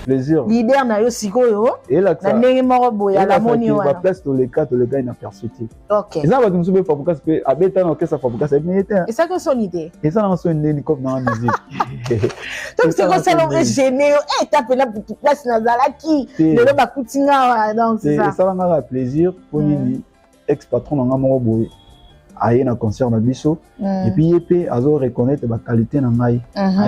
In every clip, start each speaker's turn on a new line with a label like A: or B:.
A: plaisir.
B: Leader na yo sikoyo.
A: Et là
B: Na ndenge moko boye ala moni wana.
A: La place les gars inaperçu.
B: OK.
A: Et ça va nous souber Fabukas pe abeta na orchestre Fabukas et bien.
B: Et ça que son idée.
A: Et ça dans son idée comme dans la musique.
B: Donc c'est comme ça l'on gêné. Eh tape là pour place na zalaki. Le ba kutinga donc c'est ça.
A: Et ça va avoir plaisir pour ni ex-patron na moko boye. Aïe na concert na biso et puis yepé azo reconnaître ba qualité na ngai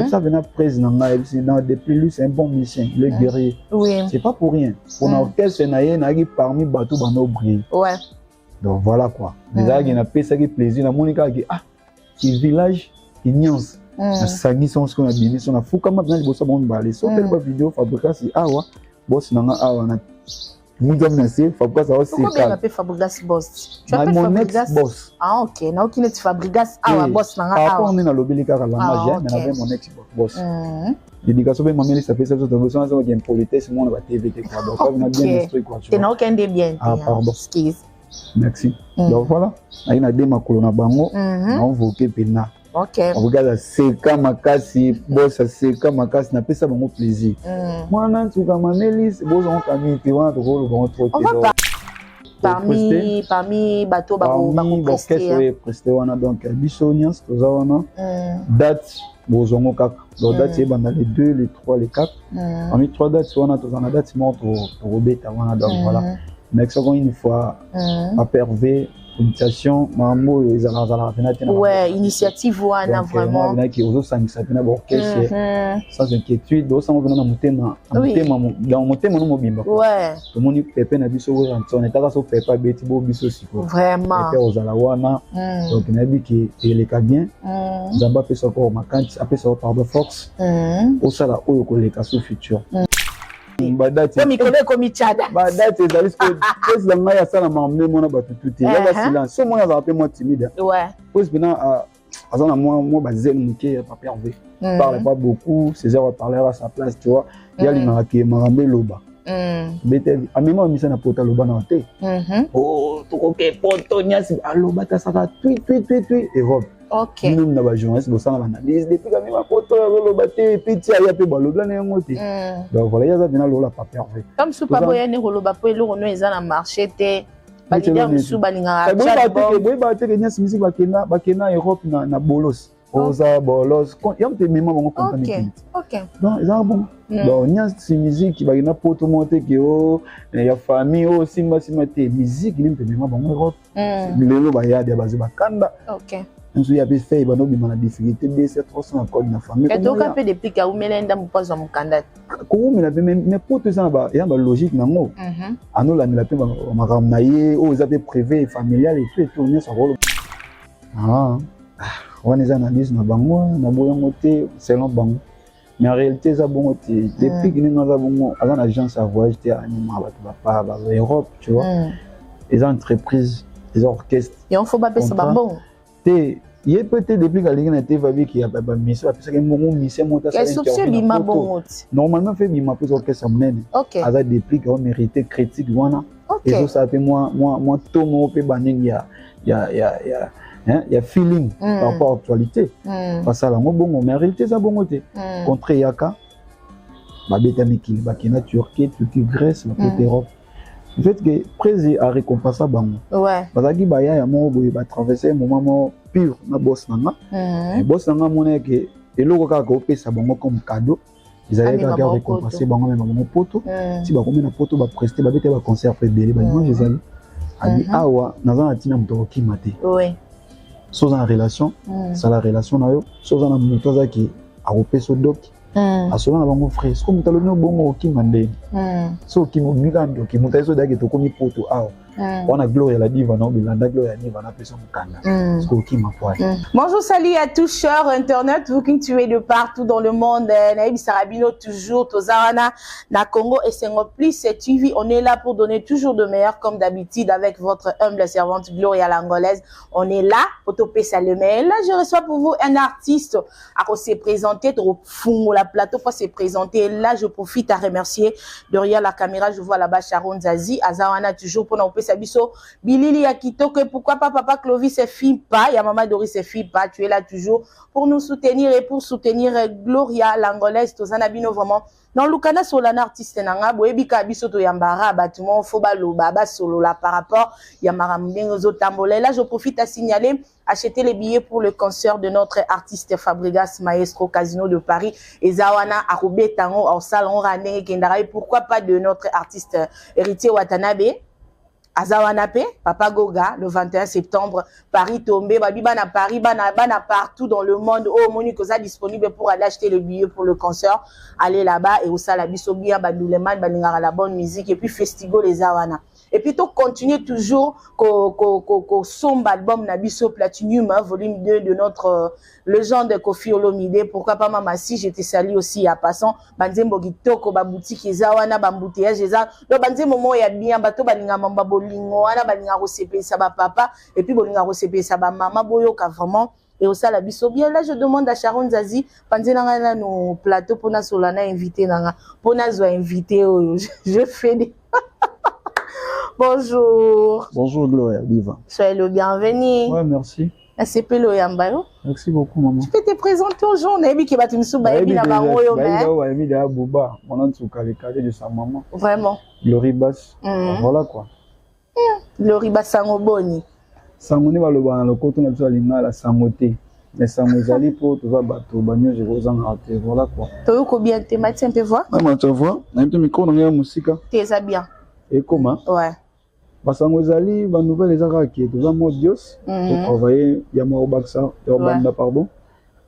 A: ça venait président na depuis lui c'est un bon musicien le guerrier
B: oui
A: c'est pas pour rien pour orchestre na yé na parmi bateau bano briller
B: ouais
A: donc voilà quoi déjà il na pesa qui plaisir na monika qui qui village ignorance na sangi son ce qu'on a bien son na fuka ma bien liboso bon balé so tel ba vidéo Fabukas awa boss na nga awa na Moudam Nassé, Fabukas a aussi.
B: Pourquoi bien appelé Fabukas boss? Tu appelles
A: mon
B: Fabukas
A: ex-boss.
B: Ah ok, na aucune ex Fabukas awa boss na nga awa.
A: Après on est dans l'obéli car la magie, mais avec mon ex-boss. L'éducation bien maman ça fait ça tout besoin ça qui est politesse moi on va TVT quoi. Donc on a bien instruit quoi.
B: Tu n'as aucun des bien.
A: Ah pardon.
B: Excuse.
A: Merci. Donc voilà, il y a des makolo na bango, on voque pena.
B: OK.
A: On regarde seka makasi, boss seka makasi na pesa bango plaisir. Moi na tuka mamelis, boss on kami te wana to ko bon trop.
B: Parmi bateau bako
A: presté wana donc bisonias to za wana. Date bozongo kaka. Donc date c'est banda les 2, les 3, les 4. Parmi 3 dates wana to za na date monte to robeta wana donc voilà. Mais seconde une fois à pervé initiation mambo ezala
B: ouais initiative wana vraiment
A: donc qui ozo sangisa pena orchestre sans inquiétude do sango na mutema dans mutema no mobimba
B: ouais
A: to moni pepe na biso ko on etaka so pepe beti bo biso siko
B: vraiment
A: pepe ozala wana donc na bi ki eleka bien zamba pesa ko makanti apesa par force au sala oyo ko leka so futur badati
B: comme chada
A: badati ezali pose la ngai asala mamne mona batu tuti ya ba silence so mona za pe moi timide
B: ouais
A: pose bina azana moi bazel muke pas pervé parle pas beaucoup César va parler à sa place tu vois il y a linga ki marambe loba bete amema misa na pota loba na te oh to ko poto nyasi aloba ta saka tui et robe.
B: OK.
A: Nous na ba journaliste bosana ba analyse depuis quand même photo lo baté petit ya pe ba lobla na ngote. Donc voilà, ya za bina lo la pas pervé.
B: Comme sous pas boya ne roloba po lo no eza na marché te. Ba leader musu ba linga.
A: Boy ba te nyas musique bakena Europe na bolos. Oza bolos. Yam te mema bango contaminité.
B: OK.
A: Donc ça bon. Donc nyas musique ba ina poto monte ki o ya famille o simba te musique ni te mema bango Europe. Lelo ba ya de bazi bakanda.
B: OK.
A: Nous y a fait bano bima na difficulté de ces 300 code na famille.
B: Et donc un peu depuis ka umelenda mupazo mukanda.
A: Ko umela pe mais pour tout ça ba ya ba logique nango. Ano la mila pe ba makam na ye o za pe privé familial et tout ne ça rôle. On les analyse na bango na boyango te selon bango. Mais en réalité ça bon te depuis que nous avons avant agence à voyage te anima ba Europe, tu vois. Les entreprises, les orchestres.
B: Et on faut pas payer ça bon.
A: Il y a peut-être depuis que la TV qui a pas mis ça parce que mon mission monte ça normalement fait bima pour orchestre mène avec des prix qui ont mérité critique voilà et ça fait moi tout mon pe baning il y a feeling par rapport à l'actualité parce que là moi bon mais en réalité ça bon côté contre yaka ma beta mikil bakina Turquie Grèce peut-être Europe. Le fait que président a récompensé bango.
B: Ouais.
A: Parce que baya ya mo boy ba traverser un moment pur na boss nanga. Boss nanga mona que eloko ka ko pesa bango comme cadeau. Ils allaient ka récompenser bango même bango poto. Si ba komena poto ba prester ba bete ba concert prédélé ba moi je ali awa nazana tina mtoko kimate.
B: Ouais.
A: Sans en relation, ça la relation na yo, sans en muto za ki a repeso doc. Asona na bango frère so mutalonyo bongo okimande so kimugando kimutayiso dake to komi poto awa on a Gloria la diva na bilanda Gloria diva na pesa mukanda so kima kwa.
B: Bonjour, salut à tous chers internet, vous qui tuez de partout dans le monde, Naïb Sarabino toujours Tozawana na Congo et Sengo plus TV, on est là pour donner toujours de meilleur comme d'habitude avec votre humble servante Gloria l'angolaise. On est là pour toper ça le mail. Là je reçois pour vous un artiste à se présenter trop fou la plateau pour se présenter. Là je profite à remercier derrière la caméra, je vois là-bas Sharon Zazie Azawana toujours pour nous pesa biso bilili ya kitoko. Pourquoi pas papa Clovis et Fipa, il y a maman Doris et Fipa, tu es là toujours pour nous soutenir et pour soutenir Gloria l'angolaise Tozana Bino vraiment. Dans le canal Solana artiste nanga boyebika biso to yambara batumo fo baloba ba solo là par rapport yamara mbengo tambole. Là je profite à signaler acheter les billets pour le concert de notre artiste Fabregas Maestro Casino de Paris et Zawana Arubé Tango au salon Rane Kendara. Pourquoi pas de notre artiste Héritier Watanabe Azawanape, Papa Goga, le 21 septembre, Paris tombé, bana Paris, bana partout dans le monde. Oh, Monique, ça disponible pour aller acheter le billet pour le concert. Aller là-bas et au Salabiso bien, Badouleman, Balingara la bonne musique et puis Festigo les Awana. Et puis, tu continues toujours son album Nabiso Platinum, hein, volume 2 de notre légende Kofi Olomide. Pourquoi pas, maman, si je te salue aussi à passant. Banzembo Gitoko, ba boutique, Ezawana, bambouteillage, Eza. Donc, Banzembo, moi, il y a bien, bato, balinga, mamba, bolingo, ana, balinga, rosepe, ça, ba papa, et puis, bolinga, rosepe, ça, ba maman, boyoka, vraiment. Et au Salabiso, bien, là, je demande à Sharon Zazi, Panzena, nos plateaux, pour na solana, invité, pour na zo invité, je fais des. Bonjour.
A: Bonjour Gloria, Diva.
B: Soyez le bienvenu.
A: Ouais, merci.
B: ACP Loyambayo.
A: Merci beaucoup, maman.
B: Tu peux te présenter aux gens. Nabi qui va te soubayer na bangoyo mais.
A: Baïda da Bouba, mon nom c'est Kalekale de sa maman.
B: Vraiment.
A: Glory Bass. Voilà quoi.
B: Glory Bass Sangoboni.
A: Sangoni va le voir le côté na linga la sangoté. Mais sangozali pour tu vas bateau banyo je vous en rater. Voilà quoi.
B: Tu veux combien de thématiques un peu voir?
A: Maman tu vois, un petit micro dans la musique.
B: T'es bien.
A: Et comment?
B: Ouais.
A: Basangozali va nouvelle les araki tu vas modios pour travailler yama obaksa banda pardon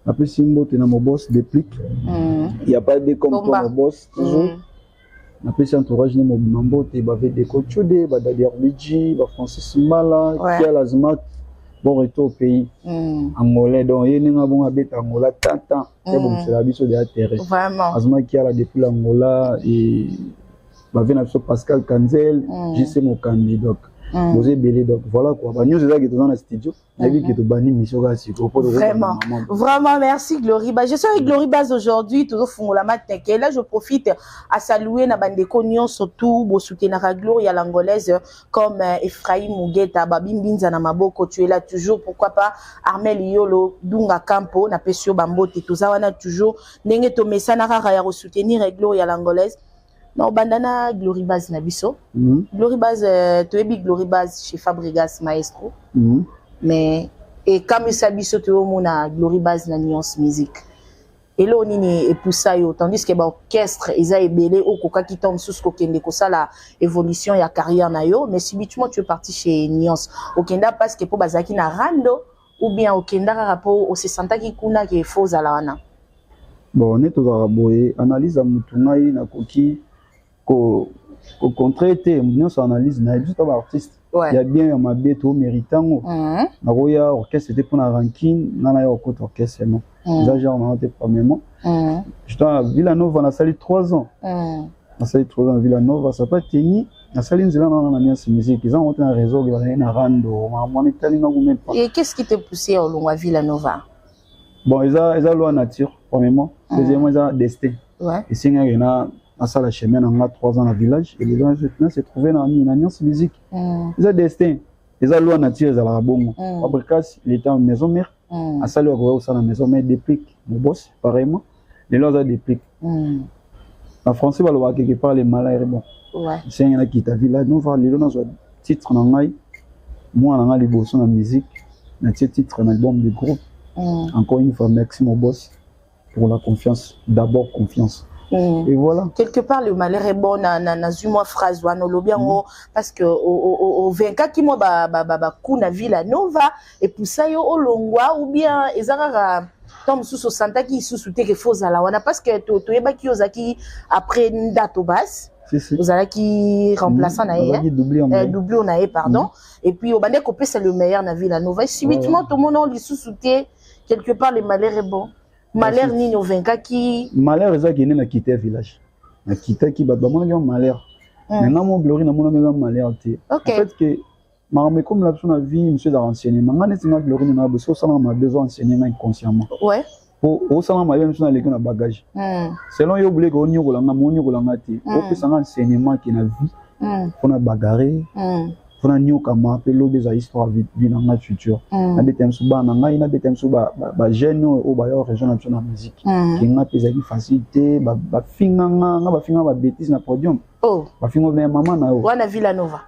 A: après simbo tu na mon boss déplique il y a pas de comme mon boss toujours après c'est entourage ni mon mambo tu va avec des coachudé va d'ailleurs Bidji va Francis Simala qui a l'azma bon retour au pays angolais donc il n'y a bon habiter Angola tant c'est bon c'est la biso de terre
B: vraiment
A: azma qui a la depuis l'Angola et Bavena Pascal Kanzel, JC Mokandi donc vous êtes belé donc voilà quoi. Bah nous c'est ça qui est dans le studio. Qui te banni mission
B: vraiment, vraiment merci Glory Bass. Je suis avec Glory Bass aujourd'hui toujours fungola matin. Là je profite à saluer na bande cognon surtout bo soutenir Gloria l'angolaise comme Ephraim Mugeta, Babimbinza na maboko tu es là toujours pourquoi pas Armel Yolo Dunga Campo na Pesio Bambote tout ça on a toujours ndenge to mesana rara ya soutenir Gloria l'angolaise. Non, bandana Glory Bass Nabiso. Glory Bass, tu es big Glory Bass chez Fabregas Maestro. Mais, et comme ça biso tu es au monde Glory Bass na nuance musique. Et là, on est pour ça, tandis que l'orchestre, ils ont belé au coca qui tombe sous ce qu'on est ça la évolution et la carrière na yo. Mais subitement, tu es parti chez Nuance. Au Kenda parce que pour Bazaki na rando ou bien au Kenda rapport au 60 qui kuna qui est faux à la wana.
A: Bon, on est au Araboé, analyse à Moutunaï, na koki. Au contraire, nous analyse juste un artiste. Il y a bien un bien tout méritant. Naroya orchestre c'était pour la ranking, nana yo côté orchestre non. Déjà j'ai remonté premièrement. J'étais à Villanova, on a sali 3 ans. On a sali 3 ans à Villanova, ça pas tenu. On a sali nzela na nuance musique, ils ont monté un réseau qui va na rando, on est tali na même pas.
B: Et qu'est-ce qui t'a poussé au long à Villanova?
A: Bon, ils ont loi nature premièrement, deuxièmement ils ont destin. Ouais. Et c'est une à ça la chemin on a 3 ans dans le village et les gens s'est trouvé dans une nuance musique. Ils ont destin. Ils ont loi nature ils ont la bonne. Fabricas il était en maison mère. À ça le au ça la maison mère déplique mon boss pareillement. Les gens ont déplique. En français va le voir quelque part les malades bon. Ouais. C'est un qui t'a village nous voir les gens ont titre dans maille. Moi on a les boss dans la musique. Un titre un album de groupe. Encore une fois merci mon boss pour la confiance. D'abord confiance. Et voilà.
B: Quelque part, le malheur est bon, na zuma phrase, parce que au 24 qui moi kuna Villanova et pour ça yo olongwa ou bien ezara tom sous 60 qui sous te que faux ala wana parce que to yeba ki ozaki après ndato basse. Vous allez qui remplaçant naé doublé on naé pardon et puis au bande copé c'est le meilleur na Villanova et subitement tout le monde li sous-souté quelque part le malheur est bon. Malheur ni au 24 qui
A: malheur ça qui n'a quitté village na quitté qui ba mon malheur maintenant mon Glory na mon malheur en fait que mais comme la personne a vie monsieur da renseignement ngane tina Glory na besoin ça m'a besoin enseignement inconsciemment
B: ouais
A: au ça m'a besoin aller na bagage selon yo blé ko nyokola na mo nyokola ngati au pe ça enseignement qui na vie faut na bagarrer fona nyoka ma pe lobe za histoire vie na nga futur na betem suba na ngai na betem suba ba jeune o ba yo région na musique ki nga pe za ki facilité ba finga nga ba finga ba bêtise na podium ba finga na maman na o
B: wana Villanova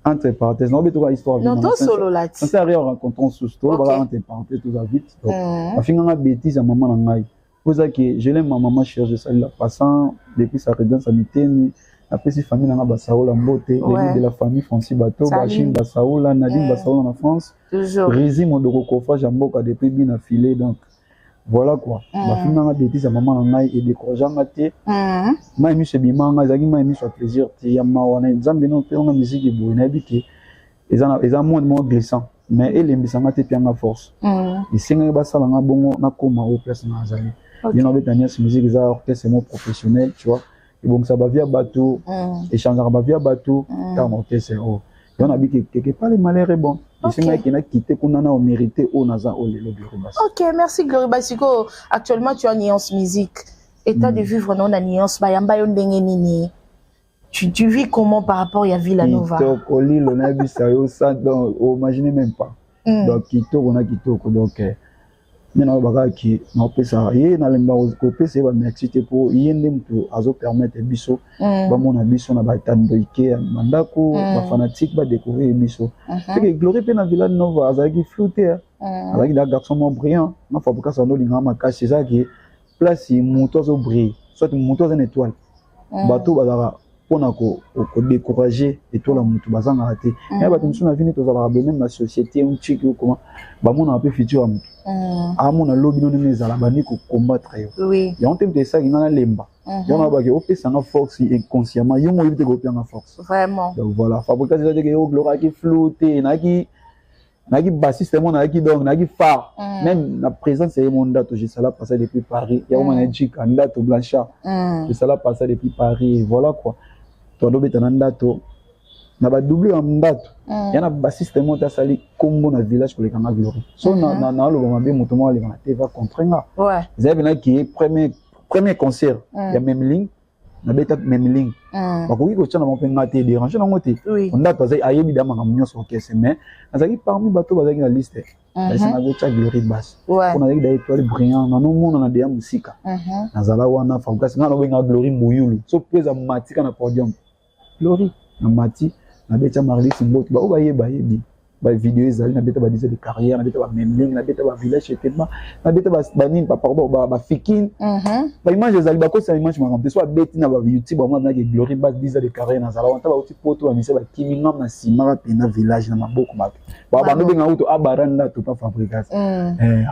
A: entre parenthèses non beto ka histoire
B: non to solo là
A: on s'est rencontré sous store ba entre parenthèses tout ça vite donc ba finga nga bêtise na maman na ngai pour ça que je l'aime ma maman cherche ça la passant depuis sa résidence à Miteni. Après, si famille n'a pas Saoula Mbote, les de la famille Francis Bateau, Bachim Bassaoula, Nadine Bassaoula en France, résime au Dorokofra, Jamboka depuis bien affilé. Donc, voilà quoi. La famille n'a pas bêtise à maman en aïe et décourageant maté. Moi, je suis bien, moi, je suis plaisir. Il y a ma exemple, on a musique et bouine habité. Ils ont moins glissant. Mais elle aime ça maté puis en force. Et si on a ça, on a bon, on a comme au place dans Azali. Il y a une musique, ça orchestre, c'est professionnel, tu vois. Et donc ça va via bateau, échanger va via bateau, car mon c'est oh. Et on a dit que pas les malheurs est bon. C'est moi qui n'a quitté qu'on a mérité au Naza au le Gloribas.
B: Ok, merci Gloribasiko. Actuellement tu as Nuance Musique. État de vivre non la Nuance Bayamba yondenge nini. Tu vis comment par rapport à Villanova?
A: Donc au lit on a vu ça ça donc imaginez même pas. Donc Kito on a Kito donc maintenant baga qui na pesa ye na lemba ko pesa ba m'exciter pour yende mtu azo permettre biso ba mona biso na ba tando ike mandako ba fanatique ba découvrir biso c'est que Glory pe na Villanova azaki flouter azaki da garçon mon brillant na fabrica ça no linga makasi c'est ça qui place moto zo briller soit moto une étoile bateau bazara pona ko décourager étoile moto bazanga raté et ba tumsu na vini to za même la société un chic comment ba mona un peu futur à moto à mon lobby non les alabani ko combattre
B: oui
A: y a un thème de ça il na lemba y on a ba ke o pesa na force inconsciemment yo mo yite ko pia na force
B: vraiment
A: donc voilà fabrica ça que o gloire qui flotter na ki bassiste mon na ki donc na ki phare même la présence c'est mon date je ça passer depuis Paris y a on a dit candidat au Blanchard je ça passer depuis Paris voilà quoi to do beta na ndato na ba double en ndato yana bassiste monta sali kombo na village pour les kanga Glory so na lo ba mabe moto mo ali na TV contrainga
B: ouais
A: ils avaient là qui premier concert ya Memling na beta Memling ba ko ko tshana mo pe ngate déranger na ngote ndato za ayebi da manga mnyoso okese mais azaki parmi bato bazaki na liste ça na go tcha Glory basse on a des étoiles brillantes na no mona na dia musika na zala wana focus na no benga Glory Mbuyulu so pesa matika na podium Glory na mati na beta Marlis Mbot ba obaye bayebi ba vidéo ezali na beta ba disait de carrière na beta ba Memling na beta ba village tellement na beta ba banine pa pardon ba fikin ba image ezali ba ko sa image ma remplir soit beti na ba YouTube ba na ke Glory ba disait de carrière na zala wanta ba uti poto ba mise ba kiminga na simara pe na village na maboko ba ba no benga auto abaranda to pa fabrication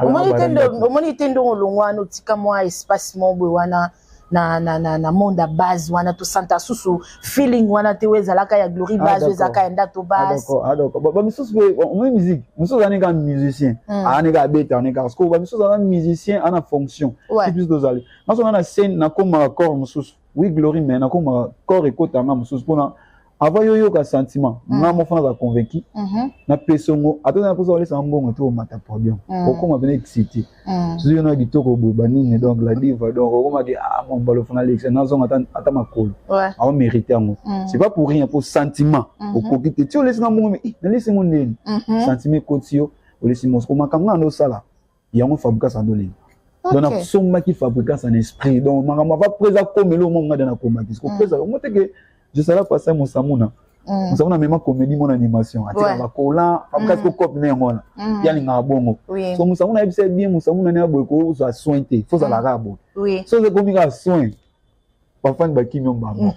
B: au moni tendo longwa no tika moi espace mo bwe wana na monde base wana to santa susu feeling wana te wezalaka ya Glory base wezaka enda to base
A: d'accord ba misus on musique misus ani ka musicien ani ka beta ani ka parce que ba misus ani musicien ana fonction c'est plus dosali na so na scène na koma corps misus oui Glory mais na koma corps ekota nga misus pona avant yo ka sentiment nga mo fana ka convaincu na pesongo atona na posa olesa mbongo to mata podium okoma bene excité so yo na ditoko bobanine donc la diva donc okoma ki mon balo fana l'ex na zonga ata makolo a mérité ngo c'est pas pour rien pour sentiment okokite ti olesa mbongo mais na lesi ngo ndeni sentiment kotio olesi mo ko makanga no sala yango fabrica ça ndolé donc na somma qui fabrica son esprit donc mangama va presa comme le monde na komba qui ko presa mo te que je serai passé mon samuna même comédie mon animation atika ba kola fabrica ko copie mais ngona ya linga bongo so mon samuna ebise bien mon samuna ne aboy ko so sointé faut ça la rabo so c'est comme il soin ba fan ba kimyo mbamo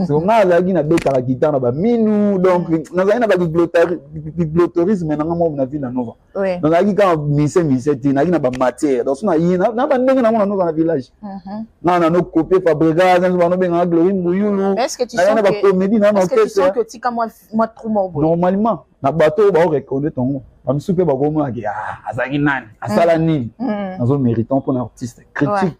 A: so nga la gi na beta la guitare ba minu donc na za ina ba glottorisme na ngamo na Villanova donc la gi ka mise ti na gi na ba matière donc na yina na ba ndenge na mona no na village na no copier fabrica ça no benga Glory Mbuyulu
B: est-ce que tu sens
A: ba comédie na
B: est-ce que tu sens que tika moi trop morbo
A: normalement na bateau ba reconnaître ton ba misupe ba goma ki azaki nani asala nini nazo méritant pour un artiste critique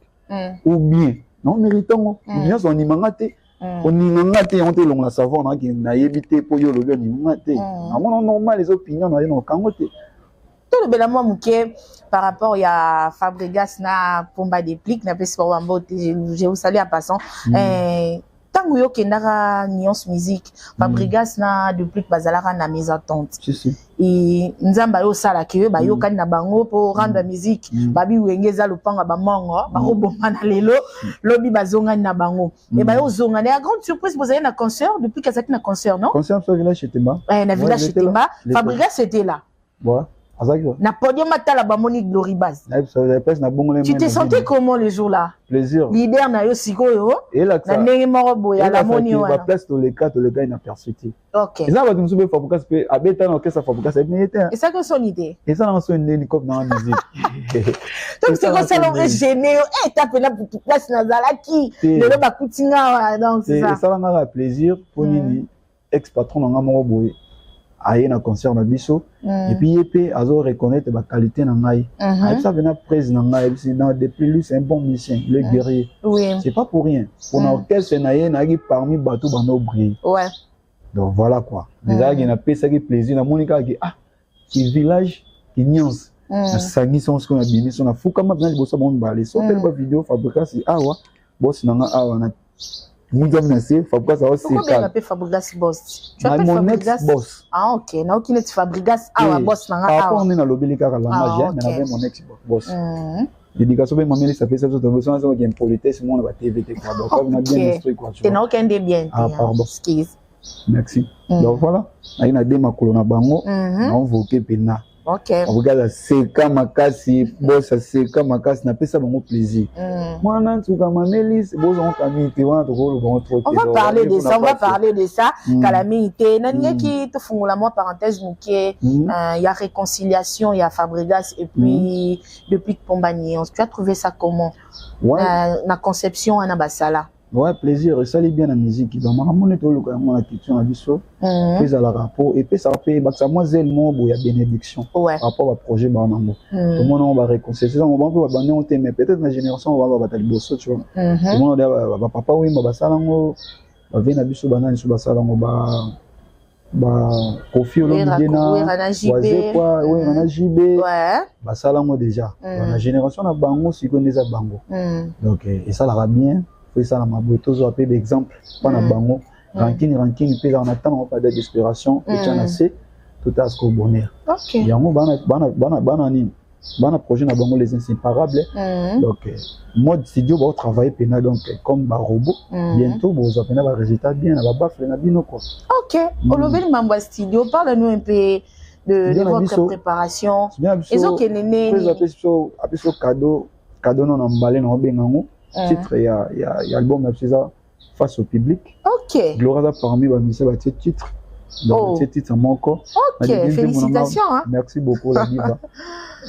A: ou bien non méritant bien son imangate on imangate on te long la savon na ki na yebité pour yo le bien imangate na mon normal les opinions na yo kangote
B: tout le belamo muke par rapport à Fabregas na pomba déplique na pesi pour Wambo je vous salue en passant tant tango yo kendaka Nuance Musique Fabrigas na depuis bazalara na mise en tente et nzamba yo sala ke ba yo kan na bango pour rendre musique babi wengeza lupanga ba mongo ba roboma na lelo lobi bazonga na bango et ba yo zonga na grande surprise vous avez na concert depuis que ça na concert non
A: concert sur village Temba
B: na village Temba Fabrigas était là na podium matala ba Monique Gloribaz tu te sentais comment le jour là
A: plaisir
B: leader na yo sikoyo
A: et là
B: na ndenge moko boya la moni
A: wana ba place to le cas inaperçu
B: OK
A: ça va nous faire Fabrigas pe abeta na orchestre Fabrigas et
B: ça que son idée
A: et ça na son idée comme dans la musique
B: donc c'est comme ça l'on gêné et tape na place na zalaki le ba kutinga donc c'est ça
A: et ça na plaisir pour ni ex patron na moko boye aye na concert na biso et puis yepé azo reconnaître ba qualité na ngai et ça venait prise na ngai depuis lui c'est un bon musicien il est guerrier c'est pas pour rien pour l'orchestre na ye na gi parmi bateau bano briller donc voilà quoi déjà il na pesa qui plaisir na monika qui qui village qui Nuance na sangi son ce qu'on a bien son na fuka ma bien bossa bon balé so tel ba vidéo Fabrigas awa boss na nga awa na Moudiam Nassé, Fabrigas aussi.
B: Pourquoi bien appelé Fabrigas boss?
A: Tu appelles Fabrigas boss.
B: Ah ok, na aucune est Fabrigas boss na nga.
A: Après on est dans l'obéli car la magie, mais avec mon ex boss. L'éducation bien maman ça fait ça toute façon ça qui est politesse moi on va TVT quoi. Donc on a bien instruit quoi.
B: Tu n'as aucun des bien.
A: Ah pardon. Merci. Donc voilà, il a des makolo na bango, on voque pena.
B: OK.
A: On regarde c'est comme makasi, boss c'est comme makasi na pesa bango plaisir. Moi nan tu comme Amélis, boss on kamite wana to ko bon trop.
B: On va parler de ça, calamité. Nani qui te fungula moi parenthèse muké, il y a réconciliation, il y a Fabrigas et puis depuis Pombani. Tu as trouvé ça comment? La conception à Nabasala.
A: Ouais, plaisir, et ça lit bien la musique. Donc, on est tout le temps la question à biso. Puis à la rapport et puis ça fait ça moi zèlement il y a bénédiction par rapport au projet banango. Tout le monde on va réconcilier ça on va pas banner on mais peut-être la génération on va battre bosso tu vois. Tout le monde va papa oui ba salango va venir biso banane sur ba salango ba kofi olomidena waze quoi oui on a jibé ba salango déjà. La génération na bango si connaît ça bango. Donc et ça la bien. Faut ça la maboto zo appelé d'exemple pas na bango ranking puis on attend pas de desperation et tiens assez tout à ce qu'au bonheur.
B: OK.
A: Yango bana projet na bango les inséparables. Donc mode studio va travailler pena donc comme ba robot bientôt vous avez un résultat bien na ba bafle na bino quoi.
B: OK. Olobeli mambo studio parle-nous un peu de votre préparation. Ezo kenene
A: ni apeso cadeau non emballé na bengango. Titre il y a album là face au public.
B: OK.
A: Gloria parmi ba mise ba titre. Donc c'est titre mon corps.
B: OK, félicitations hein.
A: Merci beaucoup la diva.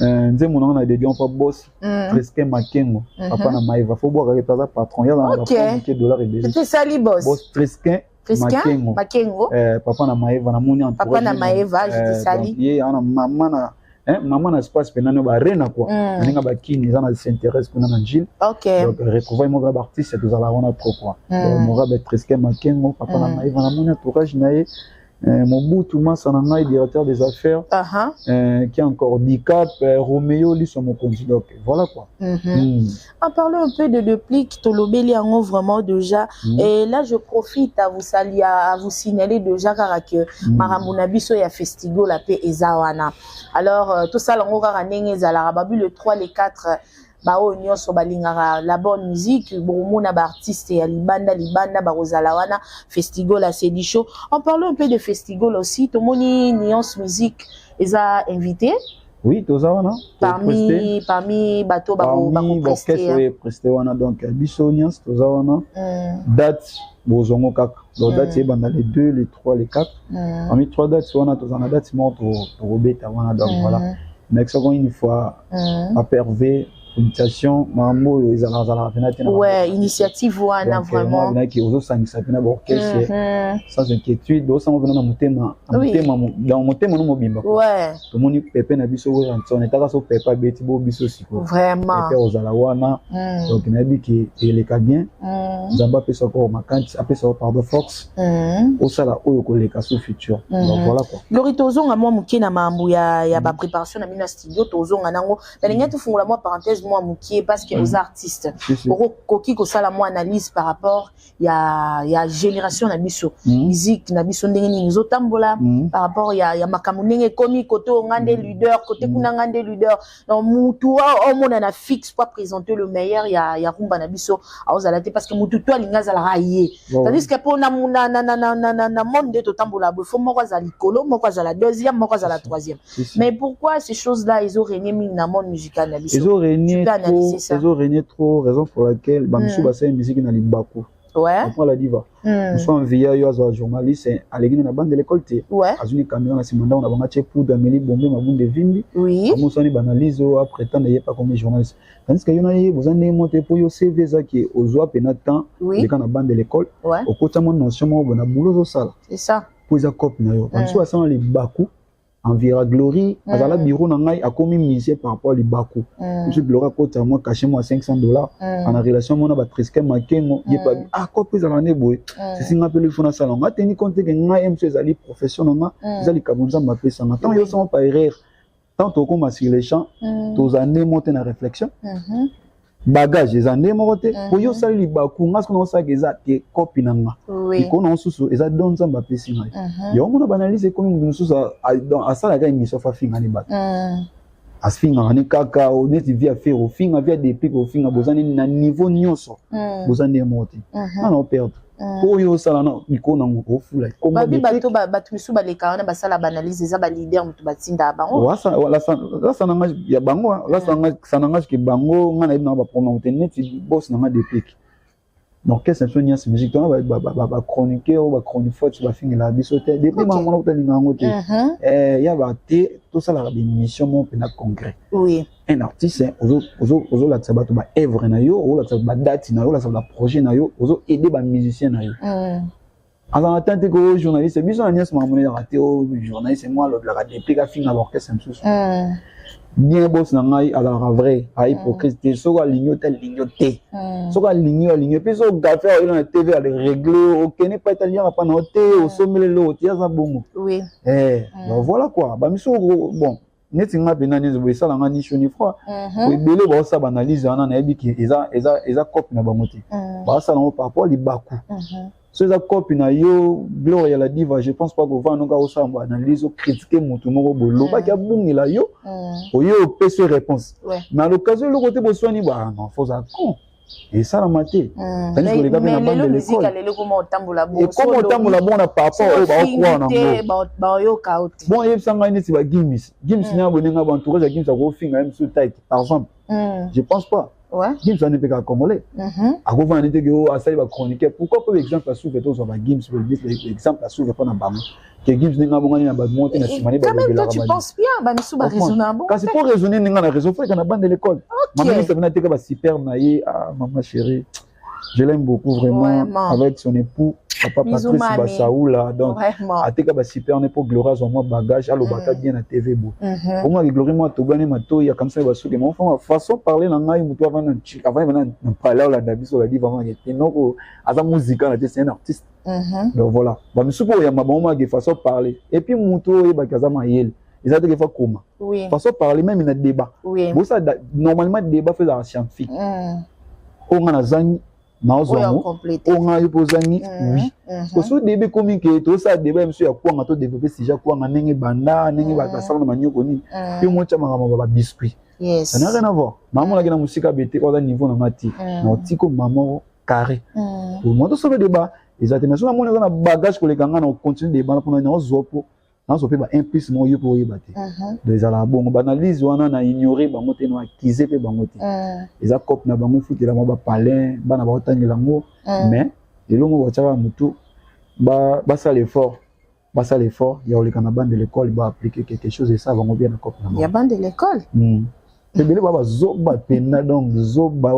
A: Nze mon on a dédié on pas boss presque Makengo. Papa na Maïva faut boire avec ta patron il y a dans $. Et
B: c'était ça li boss.
A: Boss presque
B: Makengo.
A: Papa na Maïva na moni en
B: papa na Maïva je dis ça li.
A: Il y a maman na maman na espace penano ba rena quoi ninga ba kini za na s'intéresse kuna na Gilles.
B: OK.
A: Donc retrouver mon grave artiste tout ça là on a trop quoi. Donc mon grave presque Makengo papa na Maïva na moni entourage naé Mobutu Massananga directeur des affaires qui a encore handicap Roméo lui sur mon conduit donc voilà quoi.
B: En parlant un peu de Deplique Tolobeli en vraiment déjà et là je profite à vous saluer à vous signaler déjà que Maramuna biso ya festival la paix ezawana alors tout ça l'on aura nenge zala babu le 3 les 4 bao nyonso balingara la bonne musique bomona ba artiste ya libanda ba rozalawana festival la Sédicho. En parlant un peu de festival aussi tomoni Nuance Musique eza invité.
A: Oui, tozawana
B: parmi bateau ba
A: presté wana donc biso Nuance tozawana date bozongo kaka donc date banda les 2 les 3 les 4 parmi 3 dates wana tozana date mo to robeta wana donc voilà mais ça une fois à perver initiation mambo ezala
B: ouais initiative wana vraiment
A: donc qui ozo sangisa pena orchestre sans inquiétude do sang venant na mutema dans mutema no mobimba
B: ouais
A: to moni pepe na biso we on etaka so pepe beti bo biso siko
B: vraiment
A: pepe ozala wana donc na bi ki eleka bien nzamba pesa ko makanti apesa pardon force au sala oyo ko leka so futur donc voilà quoi
B: Lori tozonga moi mukina mambo ya ba préparation na mina studio tozonga nango na linga tu fungula moi parenthèse moi moukié parce que aux artistes koki ko sala moi analyse par rapport il y a génération na biso musique na biso ndenge nini zotambola par rapport il y a makamunenge komi côté ngande leader côté kuna ngande leader donc mutu au monde na fixe pour présenter le meilleur il y a rumba na biso aozalate parce que mutu to linga zala raillé tandis que pour na monde de totambola faut moko za likolo moko za la deuxième moko za la troisième mais pourquoi ces choses là ils ont régné dans le monde musical na biso
A: ils ont régné trop raison pour laquelle bamisu basa musique na libaku
B: ouais
A: on la diva nous sommes via yo as journaliste alegi na bande de l'école té azuni caméra na simanda on a banga che poudre ameli bombe mabunde vimbi
B: oui
A: comme ça ni banalise après tant n'est pas comme journaliste tandis que yo na ye vous en monter pour yo CV ça qui ozo pena temps les kana bande de l'école au côté mon notion mo bona boulot ça
B: c'est ça
A: pour za cop na yo bamisu basa na libaku envira glory azala bureau na ngai akomi misé par rapport à libaku je glory côté moi caché moi $500 en relation mon ba triske makengo yepa ah copie za l'année boy c'est singa pele fona salon nga teni compte que ngai MC ezali professionnellement ezali kabonza ma pesa na tant yo sont pas erreur tant to comme sur les champs tous années monter na réflexion bagage les années monter pour yo sali libaku nga ce qu'on ça que ça que copie na nga iko na susu eza don za mbape singa yo mona banaliser comme nous susu à ça la ga émission fa finga ni bat as finga ni kaka o neti via faire au finga via des pics au finga bozani na niveau nyonso bozani monter non perdre pour yo sala na iko na ngo fula
B: comme bato misu baleka na basala banaliser za ba leader mutu batinda bango
A: la sananga ya bango la sananga ke bango ngana na ba promoter neti boss na des pics donc qu'est-ce que c'est une musique toi ba chroniquer ou ba chronique ba finir la bisoté depuis maman on t'a ningango te ya ba te tout ça la émission mon pena congrès
B: oui
A: un artiste ozo la tsaba to ba œuvre na yo o la tsaba date na yo la tsaba projet na yo ozo aider ba musicien na yo alors attendez que journaliste biso na ce moment là raté au journaliste moi la depuis ka finir l'orchestre un bien boss na ngai alors vrai a hypocrite so ka lignoter so ka lignoter puis so gaffe au na TV à régler aucun pas italien pas na hôtel au sommet l'autre ya za bongo
B: oui
A: donc voilà quoi ba miso bon neti nga benani zo ça la ngani choni froid oui belé ba ça banalise na na ebiki eza copie na ba moti ba ça na par rapport libaku so za copie na yo Gloria la diva je pense pas que va non ka o ça analyse critiquer mutu moko bolo ba ka bungela yo oyo pese réponse mais à l'occasion le côté boswani ba non faut ça con et ça la maté tandis que les gars na bande de l'école
B: et comment tambola bon
A: na par rapport au ba quoi na
B: ba yo kaoti
A: bon yeb sanga ni ba gims na bonenga ba entourage ya gims ko finga même sous tête par exemple je pense pas Gims on est pas congolais. À quoi va n'était que à ça il va chroniquer. Pourquoi pas exemple à soulever tous va Gims pour dire l'exemple à soulever pas dans bam. Que Gims n'est pas bon ni na ba monter na simani ba.
B: Quand même toi tu penses bien ba misu ba raisonnable.
A: Quand c'est pour raisonner n'inga na raison faut que na bande de l'école. Maman ça venait que ba super naïe ah maman chérie. Je l'aime beaucoup vraiment avec son époux papa Patrice Bassaoula donc ateka ba super n'est pas Gloria en moi bagage allo bata bien na TV beau pour moi Gloria moi to bane mato ya comme ça ba souke mon façon parler na ngai mutu avant na parler la dabiso la dit vraiment que non asa musique na c'est un artiste donc voilà ba misupo ya maboma de façon parler et puis mutu ba kaza mayel ils ont des fois comment façon parler même il y a débat bon ça normalement débat fait la scientifique on a zani naozomo onga yopozani oui parce que début comme que tout ça débat monsieur ya kwanga to développer sujet kwanga ndenge banda ndenge ba sala na manyoko ni puis moi chama ba biscuit ça n'a rien à voir maman la na musika bete kwa niveau na mati na otiko maman carré pour moi tout ça le débat exactement so na mona na bagage ko le kanga na continue débat pour na ozopo na so pe ba implice mo yo pour yebate des ala bon banalise wana na ignorer bango te no accuser pe bango te eza cop na bango futela mo ba palin bana ba otangela ngo mais elongo botaka mutu ba ça l'effort ya oleka na bande de l'école ba appliquer quelque chose et ça bango bien na cop na
B: ya bande de l'école
A: Bébé baba zoba pena donc zoba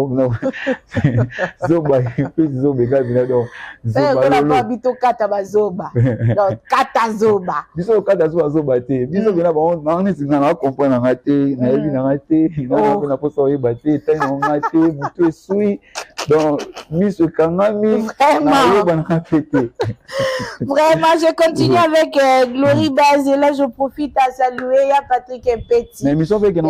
A: zoba puis zoba bina donc
B: zoba la pas bito kata bazoba donc kata zoba
A: biso kata zoba te biso bina ba on ne singa na comprendre ngate na yebi na ngate na poso yeba te tena ngate mutu sui Donc, Miss Kangami,
B: vraiment. Vraiment, je continue avec Glory Baz et là je profite à saluer. Il y a Patrick Petit.
A: Mais mission fait que non.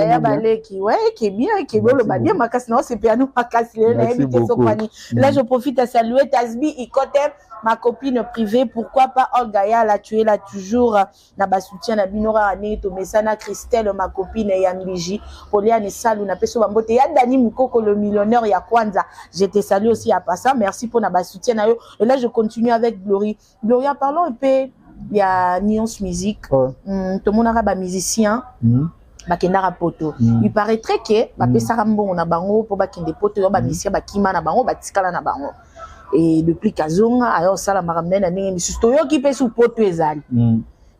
B: Qui est bien, le bien, ma casse non, c'est piano, ma casse là je profite à saluer Tasbi Ikotem, ma copine privée. Pourquoi pas Olgaya la tuer là toujours na ba soutien na binora ane to mesana Christelle ma copine ya Mbiji Poliane Salou na peso bambote ya Dani Mukoko le millionnaire ya Kwanza. Je te salue aussi à passant. Merci pour na ba soutien na yo. Et là je continue avec Glory. Gloria, parlons un peu. Il y a Nuance Musique. Tout le monde a un musicien. Bakendara poto. Il paraîtrait que bapesara mbongo na bango pour bakende poto yo ba musicien bakima na bango batikala na bango. Et depuis Kazonga alors ça la maramene na ndenge misusto yo ki pe sous poto ezali.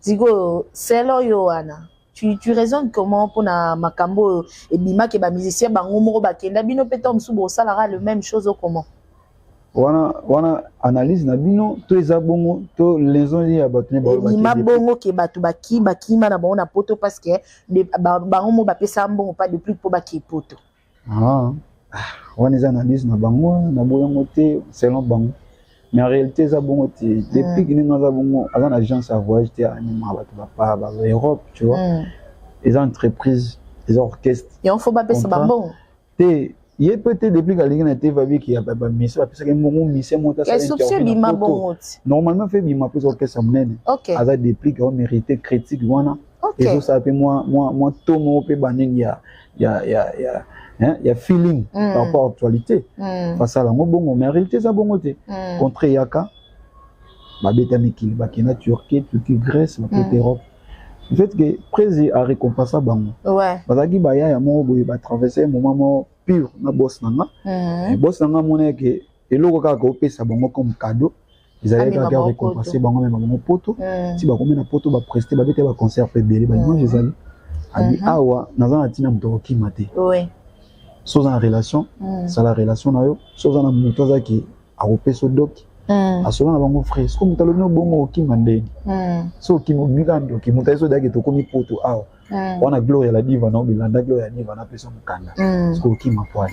B: Zigo selo yo ana. Tu raisonnes comment pour na makambo et bima ke ba musicien bango moko bakenda bino peto msubo salara le même chose comment.
A: Wana analyse na bino to ezabongo to leson ya batune ba
B: bima bongo ke batu bakima na bango na poto parce que bango mo bapesa mbongo pas de plus pour baki poto.
A: Wana za analyse na bango na boyango te selon bango. Mais en réalité ezabongo te depuis que nous avons une agence à voyage te anima batu ba Europe, tu vois. Les entreprises, les orchestres.
B: Et on faut pas payer bango.
A: Te il est peut-être depuis que l'ingénieur était vavé qui a pas mission parce que mon mission monte
B: ça
A: normalement fait bima pour que ça mène à depuis qu'on mérité critique voilà et ça ça fait moi tout mon peu baning il y a feeling par rapport à l'actualité face à la bon mais en réalité ça bon côté contre Yaka ba beta mikili ba kina Turquie Grèce la côté Europe. Le fait que président a récompensé bango parce que ba ya mo boy ba traverser un moment pur na boss nanga boss nanga mona ke eloko ka ko pesa bango comme cadeau ils allaient ka récompenser bango même bango poto si ba komena poto ba prester ba bete ba concert pe belé ba moi je ali awa nazana tina mutoko kimate sans en relation ça la relation na yo sans en mutoza ki a repeso doc a cela na bango frère ce comme talonno bongo kimande so kimobikando kimutazo dake to komi poto awa on a Gloria la diva na bilanda Gloria diva na pesa mukanda ce ko kima poa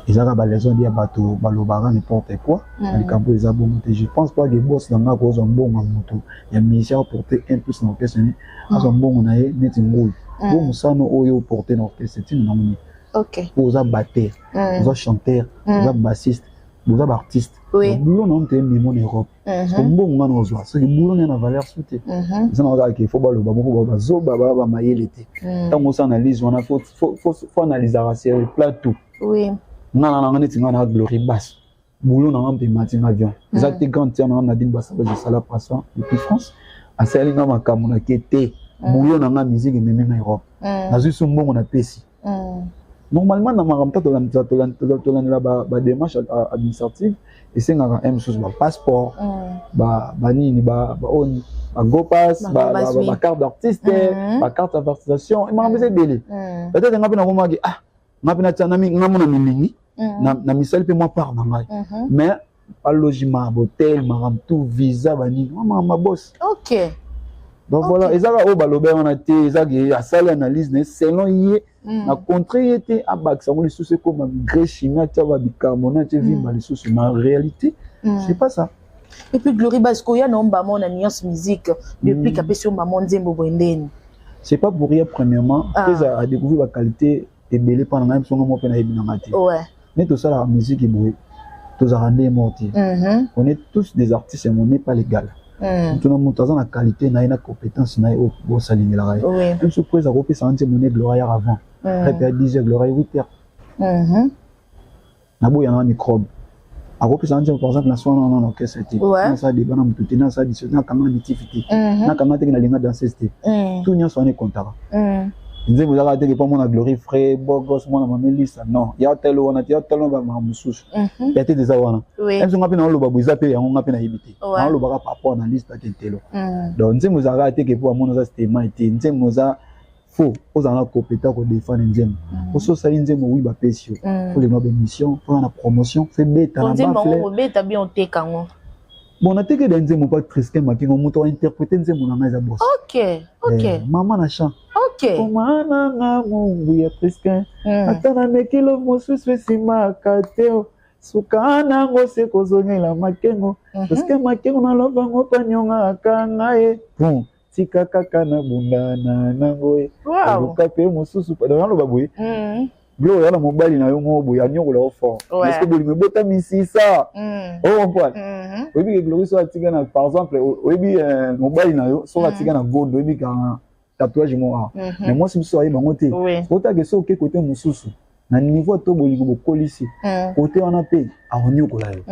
A: ils ont les gens dire bateau balobara n'importe quoi les campos ils abonnent je pense pas que boss dans ma cause un bon moto il y a mission porter un plus dans orchestre à son bon on a net ngou bon ça no oyo porter dans orchestre c'est une nominée vous a batteur vous a chanteur vous a bassiste vous a artiste boulot non te mimo en Europe bon ngana ozwa c'est le boulot na valeur soute ça na ga qu'il faut baloba moko ba zo ba mayele te tant on s'analyse on a faut analyser sur le plateau non neti ngana Glory Baz boulot na mpe matin avion exact grand terme na Nadine Bassaba de sala passant depuis France a sali na makambo na kete boulot na musique même en Europe na juste mbongo na pesi normalement na makamta to la ba démarche administrative et c'est ngaka même chose ba passeport ba nini ba on ba go pass ba carte d'artiste ba carte de participation et makambo c'est belé peut-être ngapi na koma ki ngapi na tana mi ngamona milingi na misali pe moi par na ngai mais pas logement hôtel maram tout visa bani ma boss donc voilà ezaka o balobe on a été ezaki a sala analyse ne selon yé na contrariété à baksa mo lisusu comme gré chimie ta ba bicarbonate vimba lisusu mais en réalité c'est pas ça.
B: Et puis Glory Baz ko ya nomba mon Nuance Musique depuis qu'apesio maman Nzembo Bwendeni
A: c'est pas pour rien premièrement a découvert la qualité et belé pendant même son nom pe na ebina ngati mais tout ça la musique est boue tous a rendé morti on est tous des artistes et on n'est pas légal tout le monde a la qualité na une compétence na au bo salingi la ray même surprise a repé ça monnaie Gloria avant après à 10h Gloria 8h na bo yana microbe a repé ça par exemple na soin na orchestre type ça débat na mutu na ça dissonance quand même activité na quand même na linga danser tout nya soné contact Nze vous avez dit que pas mon Glory frère bogos mon mama lisa non ya tel on a ya tel on va mususu ya te des awana même si on a pe na lo babuza pe ya on a pe na yibité on lo baka rapport na liste à telo donc nze vous avez dit que pour mon ça c'était maïté nze vous a faut aux en compétent ko défendre nze pour so sali nze mo wi ba pesio pour les nobles missions pour la promotion fait beta na ba fleur
B: on beta bien on te kango
A: bon on a été que nze mo pas trisque ma ki mo to interpréter nze mo na ma za boss
B: OK
A: maman na chant
B: Mana
A: ngamu ya presque atana mekilo mosusu sima kateo sukana ngo se kozongela makengo parce que makengo na lobango panyonga akanga e bon tika kaka na bundana nango e luka pe mosusu pa dans lo baboui Glo ya na mobali na yo mobo ya nyokola o fort parce que bolingo bota misisa oh point oyebi ke Glory so atika na par exemple oyebi mobali na yo so atika na gondo oyebi ka tatouage mo mais moi si so ayi bango te ota ke so ke côté mosusu na niveau to bolingo bokolisi côté wana pe a onyokola yo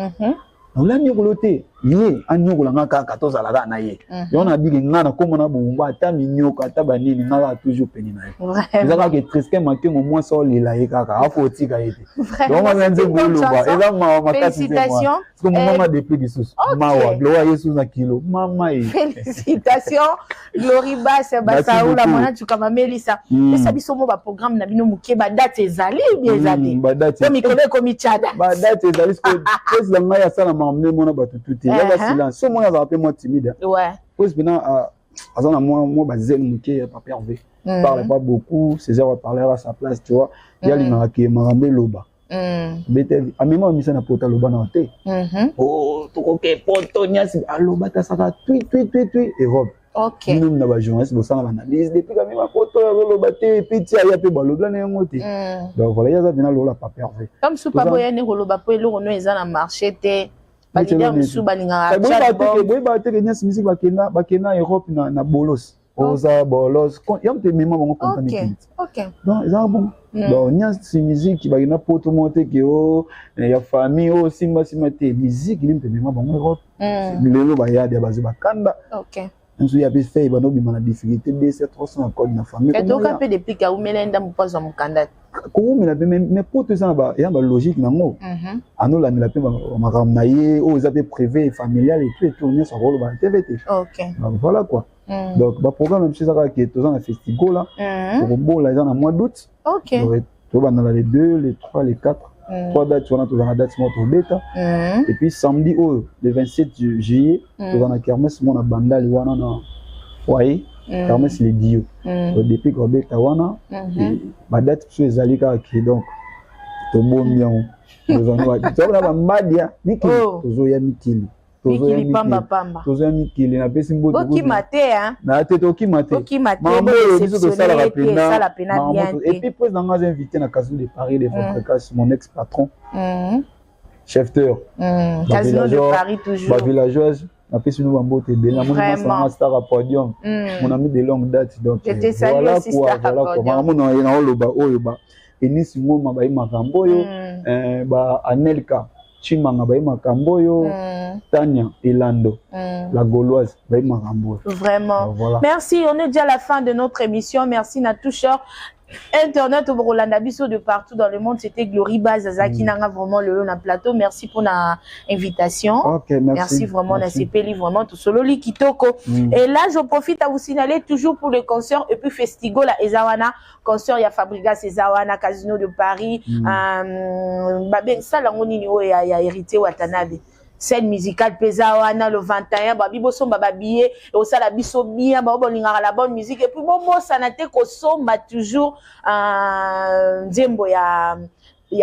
A: on nyokolo te ye anyokola ngaka 14 alaka na ye yo na bigi ngana komo na bomba ata minyoko ata banini ngaka toujours peni na ye ezaka ke trisque makengo moi so lila ye kaka afo tika yete donc on vient de boloba eza ma makasi
B: félicitations
A: parce que maman depuis Jessus mawa gloire Yesu na kilo mama e
B: félicitations Glory Bass basaula mona tukama Melissa esa biso mo ba programme na bino muke ba date ezali bien ezali
A: ba date
B: to mikolo komi chada
A: ba date ezali ko pesa ngaya sana mamne mona batu tuti ya silence so moi ça moi timide
B: ouais
A: pose bina azana moi bazel muke papa Hervé parle pas beaucoup César va parler à sa place tu vois il y a linga ke marambe loba betel amema misa na pota loba na te oh to ke poto nyasi aloba ta saka tui et robe
B: OK
A: nous na ba journaliste bo sana analyse depuis quand même photo loba te petit ya pe balobla na ngote donc voilà ya za bina lola papa Hervé
B: comme sous pas boyane loba po eloko no eza na marché te ba leader musu balinga
A: boy ba te nyasi musique bakena Europe na bolos oza bolos yam te mema bango contaminate
B: OK
A: donc ça bon donc nyasi musique bakena poto monte ke o ya famille o simba te musique limpe mema bango Europe lelo ba ya de bazi bakanda
B: OK
A: nso ya pe fait ba no bima na difficulté de cette 300 code na famille
B: et donc un peu depuis ka umelenda mupazo mukanda
A: ko mela pe mais poto ça ba ya ba logique nango anola mela pe makam na ye o za pe privé familial et tout ne ça rôle ba TVT
B: OK
A: donc voilà quoi donc ba programme monsieur ça qui est dans un festival là pour bon là dans mois d'août
B: OK
A: to ba dans les 2 les 3 les 4 3 dates on a dans la date moto bêta et puis samedi le 27 juillet dans la kermesse mon bandali wana na foyer kermesse les dio depuis ko bêta wana ba date sur ezali ka ki donc to bon bien nous to na mbadia mikili tozo ya mikili
B: Mikili pamba
A: tozo ya mikili na pesi mboto
B: oki mate hein
A: na tete oki mate
B: mambo biso to sala pena bien
A: et puis président nga invité na Casino de Paris de Fabricas mon ex patron chefteur
B: Casino de Paris toujours
A: ba villageoise na pesi nous mbote de la mon star à podium mon ami de longue date donc
B: voilà quoi
A: mon na oloba oyoba enisi ngoma ba makambo yo ba Anelka Chimanga ba makambo yo Tania Elando la Gauloise ba makambo
B: vraiment voilà. Merci, on est déjà à la fin de notre émission. Merci Natoucheur Internet au Rolanda Bisso de partout dans le monde. C'était Glory Bass Zaki Nanga vraiment le long plateau. Merci pour l'invitation.
A: Okay,
B: merci vraiment na CPLI vraiment tout solo li kitoko. Et là je profite à vous signaler toujours pour le concert et puis festival à Ezawana, concert ya Fabrigas Ezawana Casino de Paris. Babé ça la ngoni o ya hérité Watanabe. Scène musicale pesawana le 21 babi boso babié et au sala biso bien ba bolinga la bonne musique et puis bon ça na te ko somba toujours nzembo ya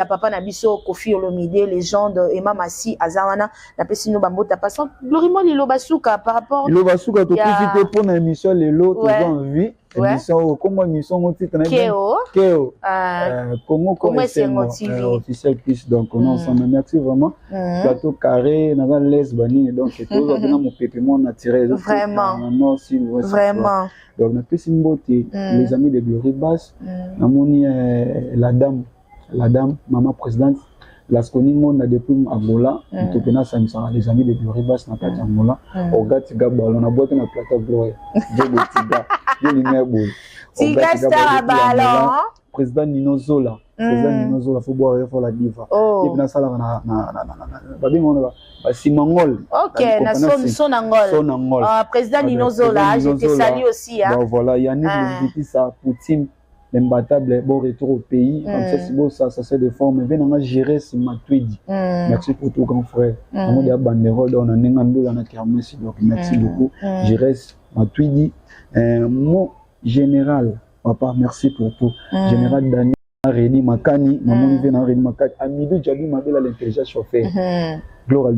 B: papa na biso Kofi Olomide légende et Mamasi Azawana na pesino bambota passant gloriment lilo basuka par rapport
A: lilo basuka to profiter pour une émission lelo to envie émission comment émission mon titre na Keo Congo TV officiel plus donc on ensemble merci vraiment plateau carré na les banini donc c'est tout bien mon pépiment naturel
B: vraiment
A: non si
B: vraiment
A: donc na pesino les amis de Glory Bass na moni la dame, maman présidente, la Sconi Monde depuis Angola, les amis de Glory Bass n'a pas d'Angola, au gars Tigaba, on a boité dans plateau Glory,
B: Tiga Star à ballon,
A: président Nino Zola, faut boire, il faut la diva. Et puis, ça, Simangol.
B: Ok, son Angol. Président Nino Zola, je te salue aussi.
A: Voilà, il y a une ça, Poutine. L'imbattable bon retour au pays comme ça c'est beau ça se déforme mais on a géré ce matouidi merci pour tout grand frère on a banderole on a nengando on a kermesse donc merci beaucoup géré matouidi mon général papa merci pour tout général Daniel Réni Makani, maman vient na Réni Makani, Amidou Djabi Mabel à l'intelligence chauffeur. Gloire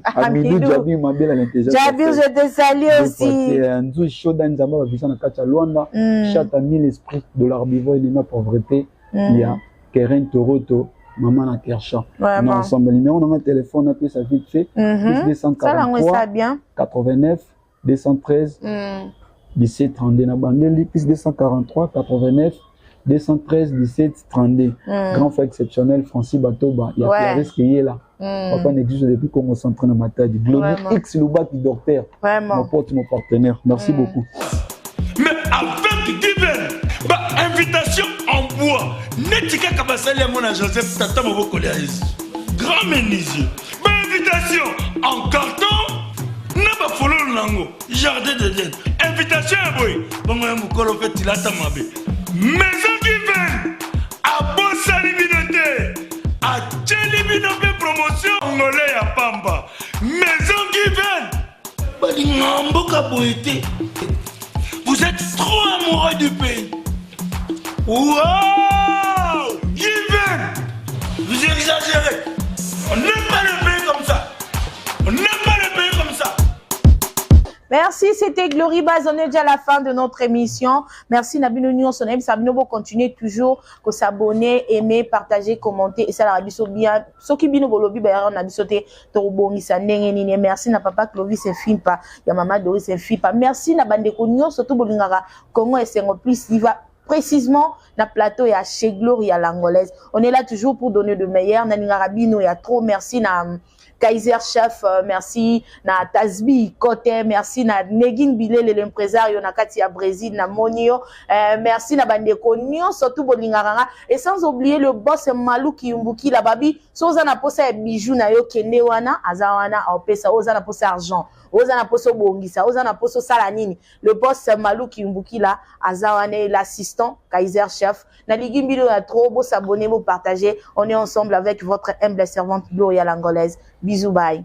A: à Amidou Djabi Mabel à l'intelligence chauffeur.
B: Djabi, je te salue aussi.
A: Nzou Shodan Zamba Visa na Kacha Luanda, Chata mille esprit de l'herbivore et de la pauvreté. Il y a Keren Toroto, maman na Kersha. On a ensemble numéro on a un téléphone puis ça vite fait. Plus 243 89 213 17 32 na bandeli plus 243 89 213 17 32. Grand frère exceptionnel Francis Batoba, il y a Pierre qui est là. Papa n'existe depuis qu'on s'entraîne dans ma taille. Glory X Loubaki docteur. Mon pote, mon partenaire. Merci beaucoup.
C: Mais avec Given, invitation en bois. Netika Kabasali à mon Joseph Tata Moboko grand menuisier. Invitation en carton. N'a follow nango. Jardin de Den. Invitation à boy. Bon, Mokolo fait il a tamabé. Maison Given. À Bossali Minoté. À Tchelibinope promotion angolais à Pamba. Maison Given. Vous êtes trop amoureux du pays. Wow! Given! Vous exagérez. On n'aime pas le pays comme ça. On n'aime pas le pays comme ça.
B: Merci, c'était Glory Baz. On est déjà à la fin de notre émission. Merci Nabino Nyon Sonem. Sabino vous continuez toujours que s'abonner, aimer, partager, commenter et ça la rabiso bien. Ce qui bino bolobi ba on a bisoté to bongi sa ndenge nini. Merci na papa Clovis c'est film pas. Ya maman Doris c'est film pas. Merci na bande ko nyon surtout bolingara Congo et Sengo plus il va précisément na plateau et à chez Glory à l'angolaise. On est là toujours pour donner de meilleur. Na ningarabino il y a trop merci na Kaiser Chef, merci na Tasbi Côté, merci na Negin Bilele l'impresario na Katia Brésil na Monio, merci na Bandeko Nyon surtout Bolingaranga et sans oublier le boss Malou Kiumbuki la babi, soza na posa bijou na yo kende wana azawana opesa oza na posa argent. Oza na poso bongisa, oza na poso salanini. Le boss Malou Kiumbuki la azawane l'assistant Kaiser Chef. Na ligimbilo na trop beau s'abonner, vous partager. On est ensemble avec votre humble servante Gloria l'angolaise. Bisous, bye.